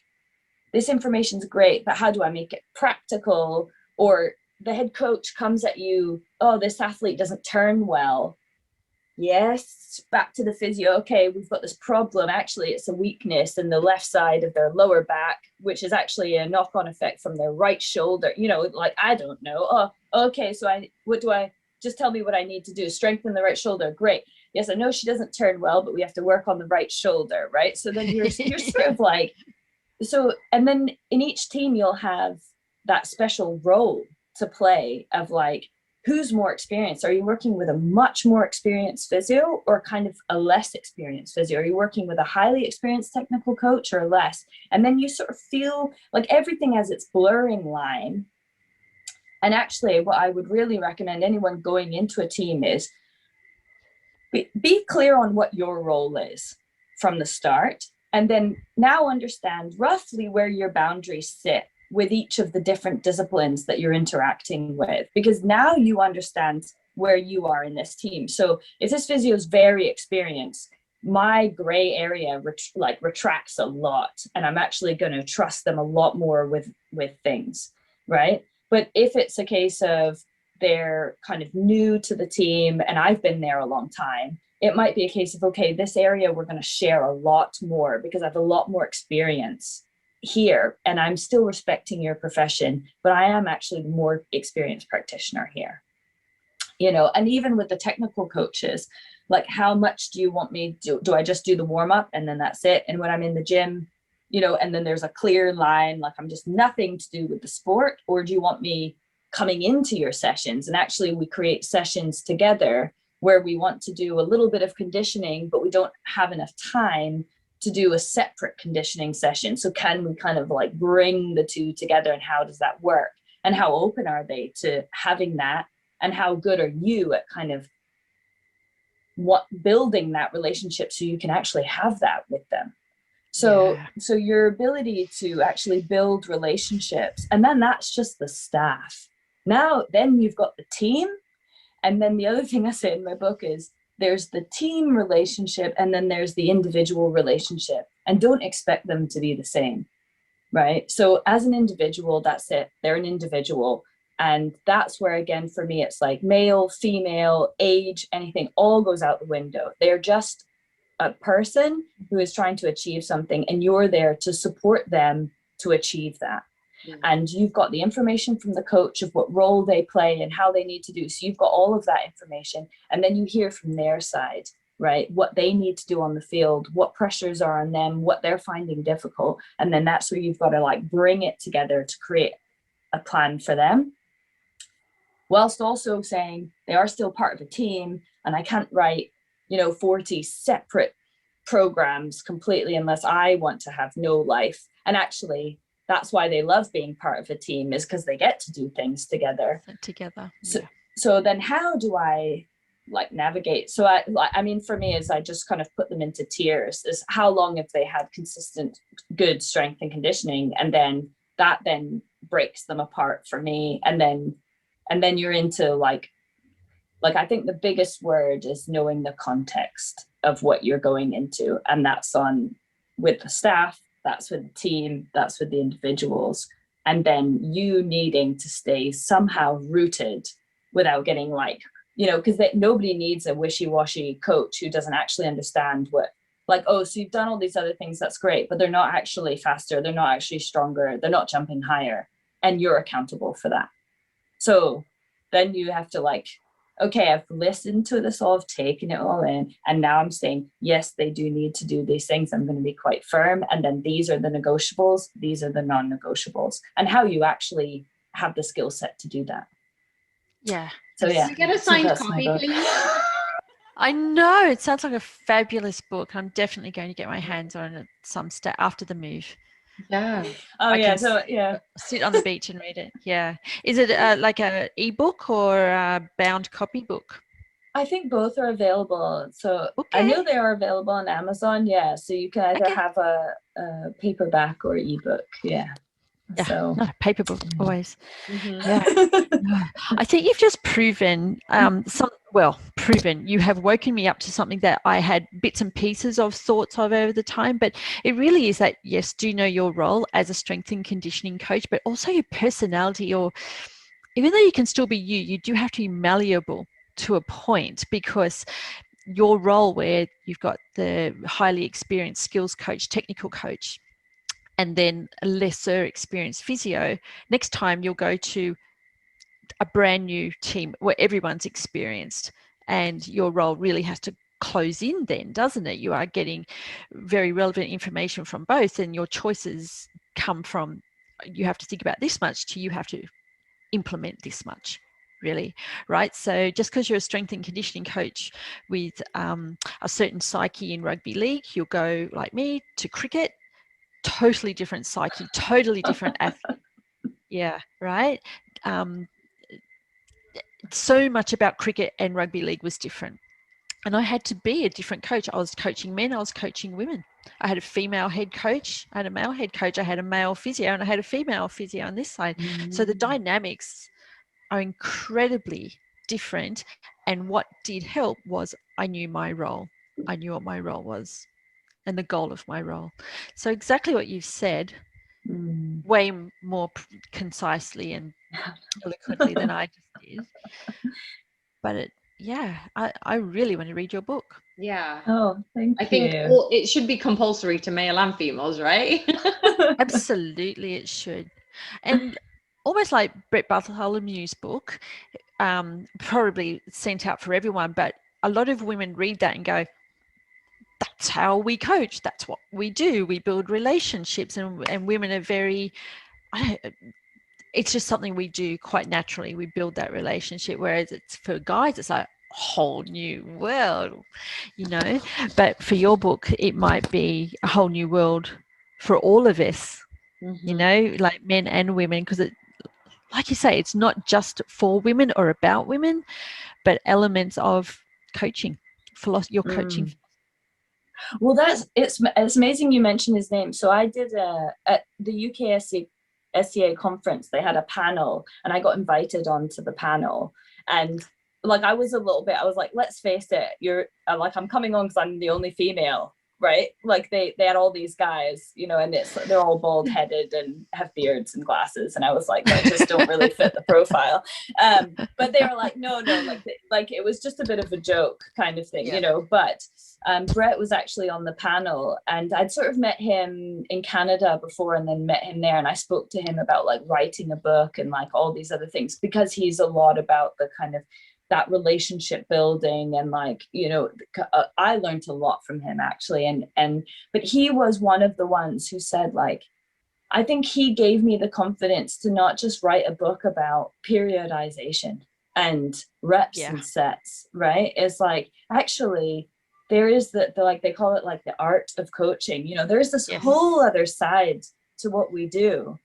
this information's great, but how do I make it practical? Or the head coach comes at you, oh, this athlete doesn't turn well. Yes, back to the physio. Okay, we've got this problem. Actually, it's a weakness in the left side of their lower back, which is actually a knock-on effect from their right shoulder. You know, like, I don't know. Oh, okay, so just tell me what I need to do. Strengthen the right shoulder. Great. Yes, I know she doesn't turn well, but we have to work on the right shoulder, right? So then you're sort of like, so, and then in each team, you'll have that special role to play of like, who's more experienced? Are you working with a much more experienced physio or kind of a less experienced physio? Are you working with a highly experienced technical coach or less? And then you sort of feel like everything has its blurring line. And actually, what I would really recommend anyone going into a team is be clear on what your role is from the start. And then now understand roughly where your boundaries sit with each of the different disciplines that you're interacting with, because now you understand where you are in this team. So if this physio is very experienced, my gray area retracts a lot, and I'm actually going to trust them a lot more with things, right? But if it's a case of they're kind of new to the team and I've been there a long time, it might be a case of, okay, this area we're going to share a lot more because I have a lot more experience here, and I'm still respecting your profession, but I am actually the more experienced practitioner here, you know. And even with the technical coaches, like, how much do you want me to do? I just do the warm up and then that's it? And when I'm in the gym, you know, and then there's a clear line, like I'm just nothing to do with the sport? Or do you want me coming into your sessions? And actually we create sessions together where we want to do a little bit of conditioning, but we don't have enough time to do a separate conditioning session. So can we kind of like bring the two together, and how does that work? And how open are they to having that? And how good are you at kind of what building that relationship so you can actually have that with them. So your ability to actually build relationships, and then that's just the staff. Now then you've got the team, and then the other thing I say in my book is there's the team relationship and then there's the individual relationship, and don't expect them to be the same, right? So as an individual, that's it, they're an individual. And that's where, again, for me, it's like male, female, age, anything, all goes out the window. They're just a person who is trying to achieve something, and you're there to support them to achieve that. And you've got the information from the coach of what role they play and how they need to do. So you've got all of that information, and then you hear from their side, right, what they need to do on the field, what pressures are on them, what they're finding difficult. And then that's where you've got to like bring it together to create a plan for them, whilst also saying they are still part of a team, and I can't write 40 separate programs completely unless I want to have no life. And actually that's why they love being part of a team, is because they get to do things together. So then how do I like navigate? So I mean, for me is I just kind of put them into tiers. Is how long have they had consistent good strength and conditioning, and then that then breaks them apart for me. And then you're into like I think the biggest word is knowing the context of what you're going into. And that's on with the staff, that's with the team, that's with the individuals. And then you needing to stay somehow rooted without getting like, because nobody needs a wishy-washy coach who doesn't actually understand what, like, oh, so you've done all these other things, that's great, but they're not actually faster, they're not actually stronger, they're not jumping higher, and you're accountable for that. So then you have to like, okay, I've listened to this all, I've taken it all in, and now I'm saying, yes, they do need to do these things. I'm going to be quite firm. And then these are the negotiables, these are the non-negotiables, and how you actually have the skill set to do that. Yeah. So yeah. Can you get a signed copy, please? I know, it sounds like a fabulous book. I'm definitely going to get my hands on it some stage after the move. Yeah. Oh yeah. So yeah. Sit on the beach and read it. Yeah. Is it like an ebook or a bound copy book? I think both are available. So okay. I know they are available on Amazon. Yeah. So you can either have a paperback or ebook. Yeah. Yeah, so not a paper book always. Mm-hmm. Yeah. I think you've just proven you have woken me up to something that I had bits and pieces of thoughts of over the time, but it really is that, yes, do know your role as a strength and conditioning coach, but also your personality, or even though you can still be you do have to be malleable to a point, because your role where you've got the highly experienced skills coach, technical coach, and then a lesser experienced physio, next time you'll go to a brand new team where everyone's experienced, and your role really has to close in then, doesn't it? You are getting very relevant information from both, and your choices come from, you have to think about this much to you have to implement this much, really, right? So just because you're a strength and conditioning coach with a certain psyche in rugby league, you'll go like me to cricket, totally different psyche, totally different athlete. Yeah, right. So much about cricket and rugby league was different, and I had to be a different coach. I was coaching men, I was coaching women. I had a female head coach, I had a male head coach, I had a male physio, and I had a female physio on this side. So the dynamics are incredibly different, and what did help was I knew my role. I knew what my role was and the goal of my role. So exactly what you've said, way more concisely and eloquently than I just did. But I really want to read your book. Yeah. Oh, thank you. I think it should be compulsory to male and females, right? Absolutely, it should. And almost like Brett Bartholomew's book, probably sent out for everyone, but a lot of women read that and go, that's how we coach, that's what we do, we build relationships, and women are very, it's just something we do quite naturally, we build that relationship, whereas it's for guys it's like a whole new world, but for your book it might be a whole new world for all of us, like men and women, because it, like you say, it's not just for women or about women, but elements of coaching your coaching? Well, it's amazing you mentioned his name. So I did at the SCA conference, they had a panel and I got invited onto the panel, and like I was like, let's face it, you're like, I'm coming on because I'm the only female, right? Like they had all these guys, you know, and they're all bald headed and have beards and glasses, and I was like, I just don't really fit the profile. But they were like, no, like it was just a bit of a joke kind of thing, you know. But Brett was actually on the panel, and I'd sort of met him in Canada before and then met him there, and I spoke to him about like writing a book and like all these other things, because he's a lot about the kind of that relationship building, and like, you know, I learned a lot from him actually, but he was one of the ones who said, like, I think he gave me the confidence to not just write a book about periodization and reps and sets, right? It's like, actually there is the like, they call it like the art of coaching, you know, there's this whole other side to what we do.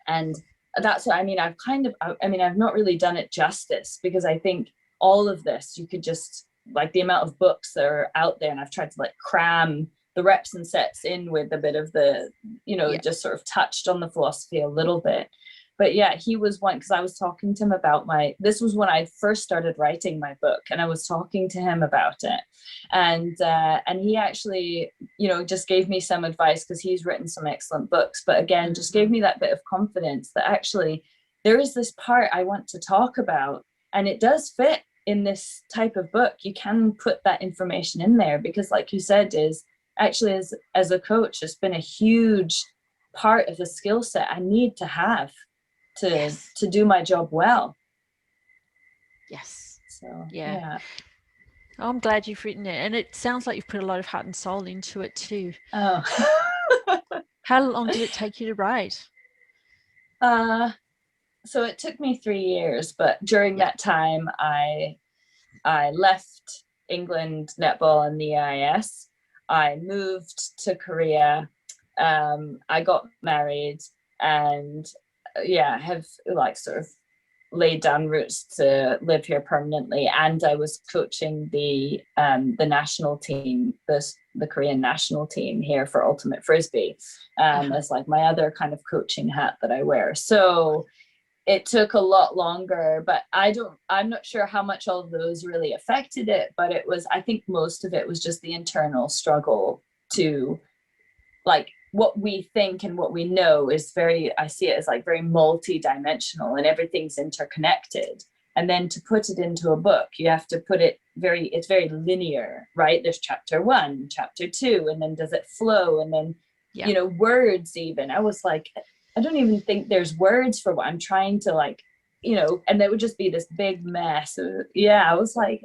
And that's what I mean. I've not really done it justice, because I think all of this, you could just, like, the amount of books that are out there, and I've tried to like cram the reps and sets in with a bit of the, you know, just sort of touched on the philosophy a little bit. But yeah, he was one, because I was talking to him about this was when I first started writing my book, and I was talking to him about it. And he actually, you know, just gave me some advice, because he's written some excellent books, but again, just gave me that bit of confidence that actually there is this part I want to talk about, and it does fit in this type of book. You can put that information in there, because like you said, is actually as a coach, it's been a huge part of the skill set I need to have to do my job well. So yeah. Oh, I'm glad you've written it, and it sounds like you've put a lot of heart and soul into it too. Oh. How long did it take you to write? So it took me 3 years, but during that time I left England netball and the EIS. I moved to Korea. I got married, and have like sort of laid down roots to live here permanently. And I was coaching the national team, the Korean national team here for Ultimate Frisbee, as like my other kind of coaching hat that I wear. So it took a lot longer, but I'm not sure how much all of those really affected it, but I think most of it was just the internal struggle to, like, what we think and what we know is I see it as like very multi-dimensional, and everything's interconnected. And then to put it into a book, you have to put it it's very linear, right? There's chapter 1, chapter 2, and then does it flow? And then, you know, words even. I was like, I don't even think there's words for what I'm trying to, like, you know, and there would just be this big mess. I was like,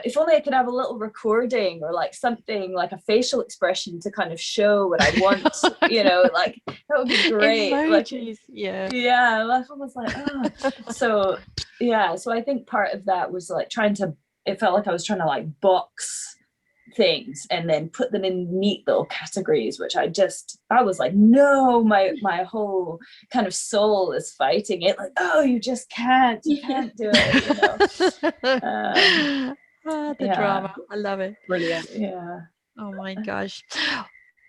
if only I could have a little recording or like something, like a facial expression to kind of show what I want, you know, like that would be great. Emojis, like I was like, so I think part of that was like it felt like I was trying to like box things and then put them in neat little categories, which I was like, no, my whole kind of soul is fighting it, like, oh, you can't do it, you know. The drama, I love it. Brilliant. Oh my gosh.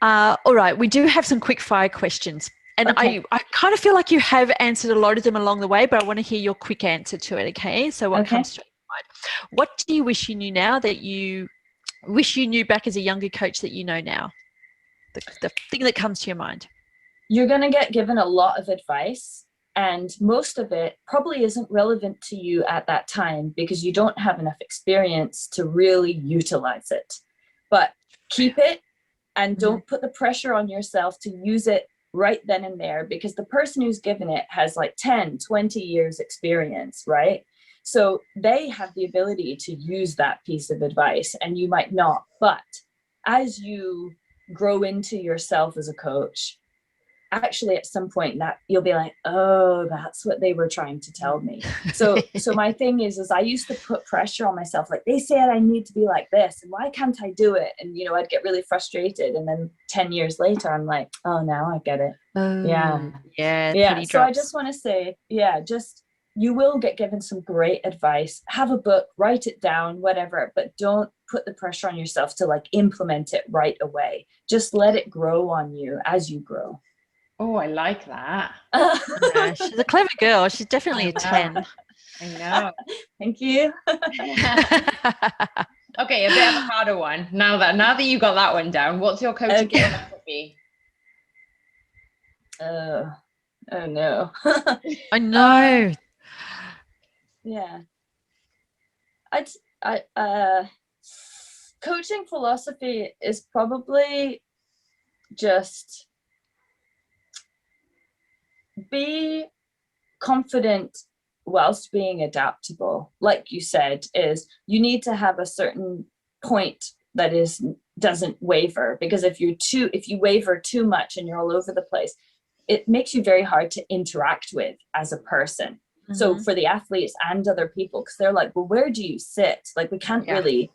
All right, we do have some quick fire questions, and I kind of feel like you have answered a lot of them along the way, but I want to hear your quick answer to it. Okay, so what comes to mind? What do you wish you knew now that you wish you knew back as a younger coach that you know now? The thing that comes to your mind. You're going to get given a lot of advice, and most of it probably isn't relevant to you at that time because you don't have enough experience to really utilize it. But keep it, and don't put the pressure on yourself to use it right then and there, because the person who's given it has like 10, 20 years experience, right? So they have the ability to use that piece of advice and you might not. But as you grow into yourself as a coach, actually at some point that you'll be like, oh, that's what they were trying to tell me. So my thing is I used to put pressure on myself, like, they said I need to be like this, and why can't I do it? And, you know, I'd get really frustrated. And then 10 years later, I'm like, oh, now I get it. Yeah. So I just want to say, just you will get given some great advice. Have a book, write it down, whatever, but don't put the pressure on yourself to like implement it right away. Just let it grow on you as you grow. Oh, I like that. Yeah, she's a clever girl. She's definitely a 10. I know. Thank you. Okay, a bit of a harder one. Now that you got that one down, what's your coaching Okay. philosophy? Oh no. I know. Yeah. Coaching philosophy is probably just be confident whilst being adaptable. Like you said, is you need to have a certain point that doesn't waver, because if you waver too much and you're all over the place, it makes you very hard to interact with as a person. So for the athletes and other people, because they're like, well, where do you sit? Like, we can't really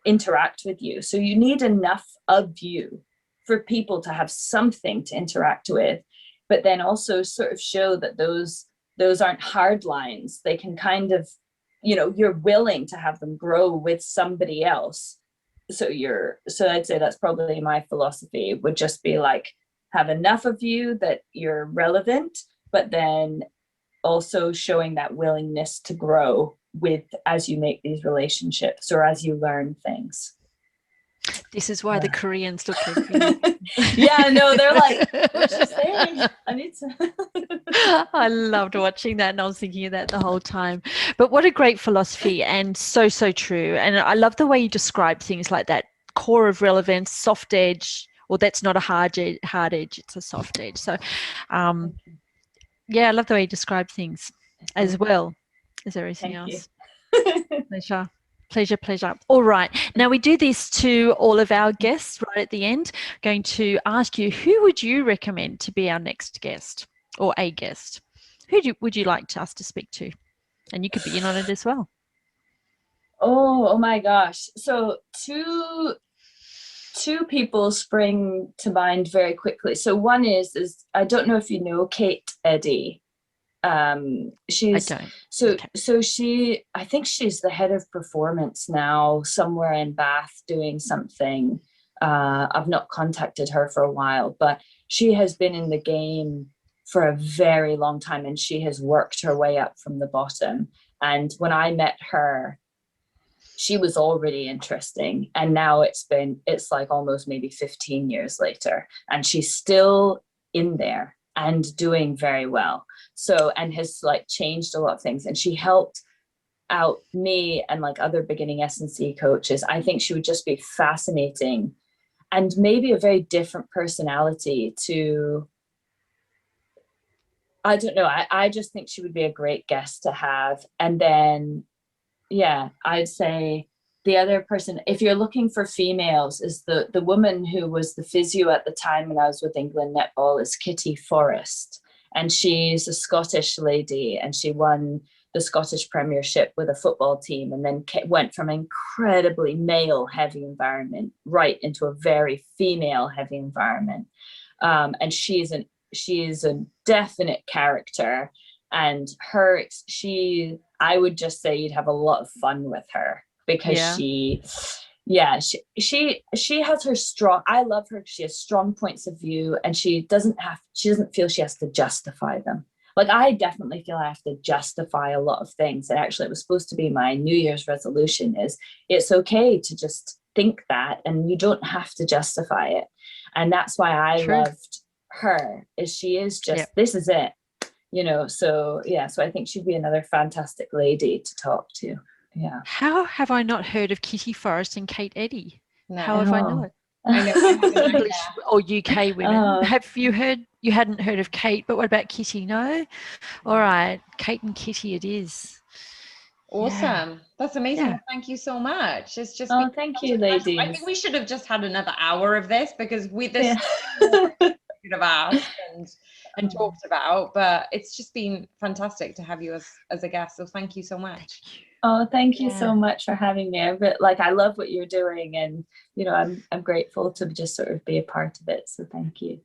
interact with you. So you need enough of you for people to have something to interact with, but then also sort of show that those aren't hard lines. They can kind of, you're willing to have them grow with somebody else. So I'd say that's probably my philosophy, would just be like, have enough of you that you're relevant, but then also showing that willingness to grow with as you make these relationships or as you learn things. This is why the Koreans look at you. Yeah, no, they're like, what's she saying? I need to. I loved watching that, and I was thinking of that the whole time. But what a great philosophy, and so true. And I love the way you describe things like that core of relevance, soft edge, or that's not a hard edge, it's a soft edge. So yeah, I love the way you describe things as well as everything else. Pleasure. All right. Now we do this to all of our guests right at the end. Going to ask you, who would you recommend to be our next guest or a guest? Who would you like us to speak to? And you could be in on it as well. Oh my gosh. So two people spring to mind very quickly. So one is I don't know if you know Kate Eddy. She's I don't. So I think she's the head of performance now somewhere in Bath doing something. I've not contacted her for a while, but she has been in the game for a very long time, and she has worked her way up from the bottom. And when I met her, she was already interesting, and now it's like almost maybe 15 years later, and she's still in there and doing very well. So, and has like changed a lot of things, and she helped out me and like other beginning S&C coaches. I think she would just be fascinating, and maybe a very different personality to, I don't know, I just think she would be a great guest to have. And then I'd say the other person, if you're looking for females, is the woman who was the physio at the time when I was with England Netball, is Kitty Forrest. And she's a Scottish lady, and she won the Scottish Premiership with a football team, and then went from an incredibly male heavy environment right into a very female heavy environment. And she is a definite character, and I would just say you'd have a lot of fun with her, because she has her strong, I love her, she has strong points of view, and she doesn't feel she has to justify them. Like, I definitely feel I have to justify a lot of things. And actually, it was supposed to be my New Year's resolution, is it's okay to just think that, and you don't have to justify it. And that's why I loved her, is she is just, this is it. So I think she'd be another fantastic lady to talk to. Yeah. How have I not heard of Kitty Forrest and Kate Eddy? No. How have I not? I know. English or UK women. Have you heard? You hadn't heard of Kate, but what about Kitty? No? All right. Kate and Kitty it is. Awesome. Yeah. That's amazing. Yeah. Thank you so much. It's just thank you, ladies. I think we should have just had another hour of this, because this could have asked and talked about, but it's just been fantastic to have you as a guest. So thank you so much. Oh, thank you so much for having me. I love what you're doing, and I'm grateful to just sort of be a part of it. So thank you.